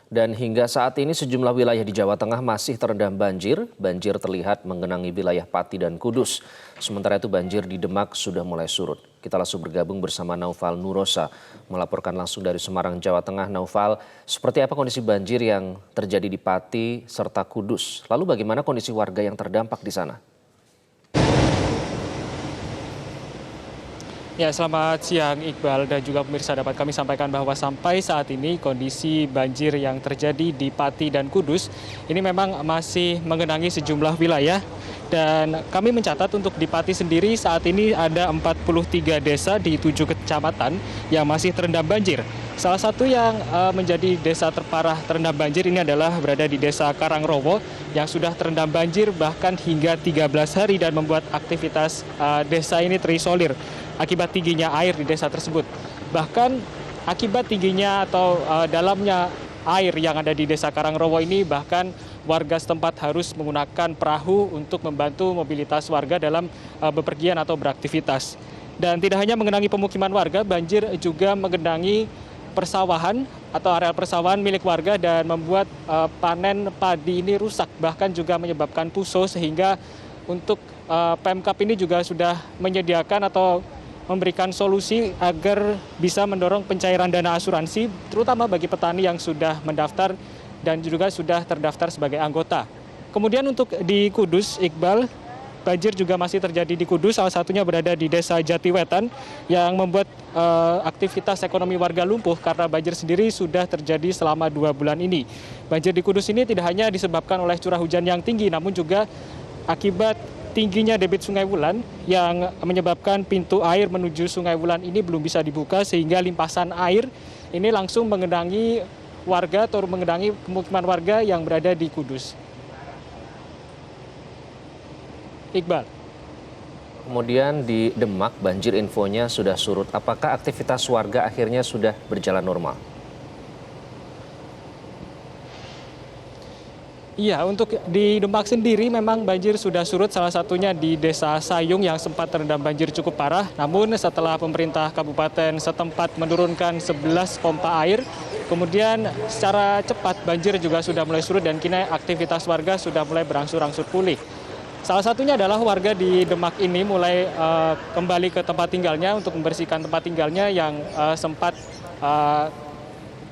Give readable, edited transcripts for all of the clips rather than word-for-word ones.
Dan hingga saat ini sejumlah wilayah di Jawa Tengah masih terendam banjir. Banjir terlihat menggenangi wilayah Pati dan Kudus. Sementara itu banjir di Demak sudah mulai surut. Kita langsung bergabung bersama Naufal Nurosa melaporkan langsung dari Semarang, Jawa Tengah. Naufal, seperti apa kondisi banjir yang terjadi di Pati serta Kudus? Lalu bagaimana kondisi warga yang terdampak di sana? Ya, selamat siang Iqbal dan juga pemirsa. Dapat kami sampaikan bahwa sampai saat ini kondisi banjir yang terjadi di Pati dan Kudus ini memang masih menggenangi sejumlah wilayah. Dan kami mencatat untuk di Pati sendiri saat ini ada 43 desa di 7 kecamatan yang masih terendam banjir. Salah satu yang menjadi desa terparah terendam banjir ini adalah berada di desa Karangrowo yang sudah terendam banjir bahkan hingga 13 hari dan membuat aktivitas desa ini terisolir akibat tingginya air di desa tersebut. Bahkan akibat tingginya atau dalamnya air yang ada di desa Karangrowo ini, bahkan warga setempat harus menggunakan perahu untuk membantu mobilitas warga dalam bepergian atau beraktivitas. Dan tidak hanya mengenangi pemukiman warga, banjir juga mengenangi persawahan atau areal persawahan milik warga dan membuat panen padi ini rusak, bahkan juga menyebabkan puso, sehingga untuk Pemkab ini juga sudah menyediakan atau memberikan solusi agar bisa mendorong pencairan dana asuransi, terutama bagi petani yang sudah mendaftar dan juga sudah terdaftar sebagai anggota. Kemudian untuk di Kudus, Iqbal, banjir juga masih terjadi di Kudus, salah satunya berada di Desa Jatiwetan yang membuat aktivitas ekonomi warga lumpuh karena banjir sendiri sudah terjadi selama 2 bulan ini. Banjir di Kudus ini tidak hanya disebabkan oleh curah hujan yang tinggi, namun juga akibat tingginya debit Sungai Wulan yang menyebabkan pintu air menuju Sungai Wulan ini belum bisa dibuka, sehingga limpasan air ini langsung mengendangi warga atau mengendangi pemukiman warga yang berada di Kudus. Iqbal. Kemudian di Demak banjir infonya sudah surut. Apakah aktivitas warga akhirnya sudah berjalan normal? Iya, untuk di Demak sendiri memang banjir sudah surut, salah satunya di Desa Sayung yang sempat terendam banjir cukup parah. Namun setelah pemerintah kabupaten setempat menurunkan 11 pompa air, kemudian secara cepat banjir juga sudah mulai surut dan kini aktivitas warga sudah mulai berangsur-angsur pulih. Salah satunya adalah warga di Demak ini mulai kembali ke tempat tinggalnya untuk membersihkan tempat tinggalnya yang sempat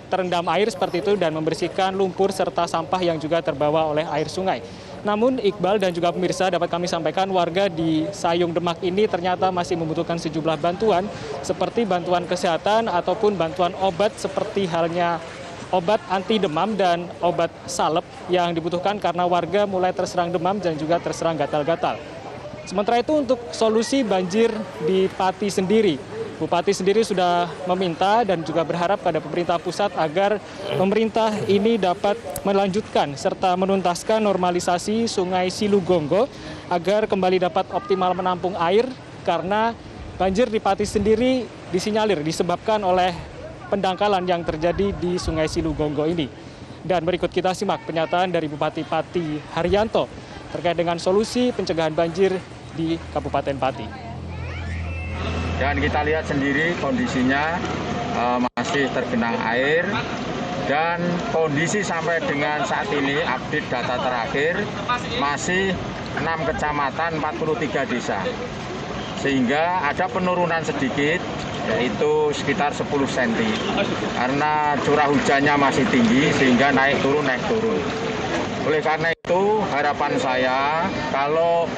terendam air seperti itu dan membersihkan lumpur serta sampah yang juga terbawa oleh air sungai. Namun Iqbal dan juga pemirsa, dapat kami sampaikan warga di Sayung Demak ini ternyata masih membutuhkan sejumlah bantuan seperti bantuan kesehatan ataupun bantuan obat seperti halnya obat anti demam dan obat salep yang dibutuhkan karena warga mulai terserang demam dan juga terserang gatal-gatal. Sementara itu untuk solusi banjir di Pati sendiri, Bupati sendiri sudah meminta dan juga berharap pada pemerintah pusat agar pemerintah ini dapat melanjutkan serta menuntaskan normalisasi Sungai Silugonggo agar kembali dapat optimal menampung air, karena banjir di Pati sendiri disinyalir disebabkan oleh pendangkalan yang terjadi di Sungai Silugonggo ini. Dan berikut kita simak pernyataan dari Bupati Pati Haryanto terkait dengan solusi pencegahan banjir di Kabupaten Pati. Dan kita lihat sendiri kondisinya masih tergenang air, dan kondisi sampai dengan saat ini update data terakhir masih 6 kecamatan 43 desa. Sehingga ada penurunan sedikit, yaitu sekitar 10 cm. Karena curah hujannya masih tinggi sehingga naik turun. Oleh karena itu harapan saya kalau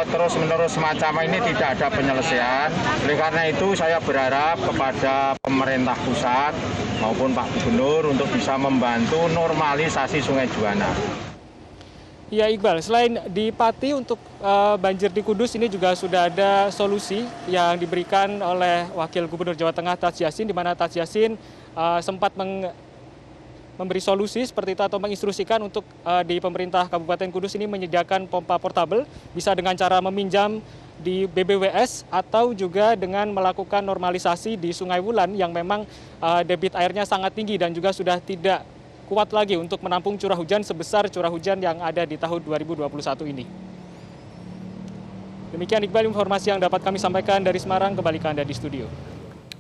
terus-menerus semacam ini tidak ada penyelesaian. Oleh karena itu saya berharap kepada pemerintah pusat maupun Pak Gubernur untuk bisa membantu normalisasi Sungai Juwana. Ya Iqbal, selain di Pati, untuk banjir di Kudus ini juga sudah ada solusi yang diberikan oleh Wakil Gubernur Jawa Tengah Taj Yassin, di mana Taj Yassin sempat memberi solusi seperti itu atau menginstruksikan untuk di pemerintah Kabupaten Kudus ini menyediakan pompa portabel, bisa dengan cara meminjam di BBWS atau juga dengan melakukan normalisasi di Sungai Wulan yang memang debit airnya sangat tinggi dan juga sudah tidak kuat lagi untuk menampung curah hujan sebesar curah hujan yang ada di tahun 2021 ini. Demikian Iqbal informasi yang dapat kami sampaikan dari Semarang, kembali ke Anda di studio.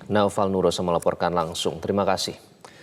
Naufal Nurosa melaporkan langsung. Terima kasih.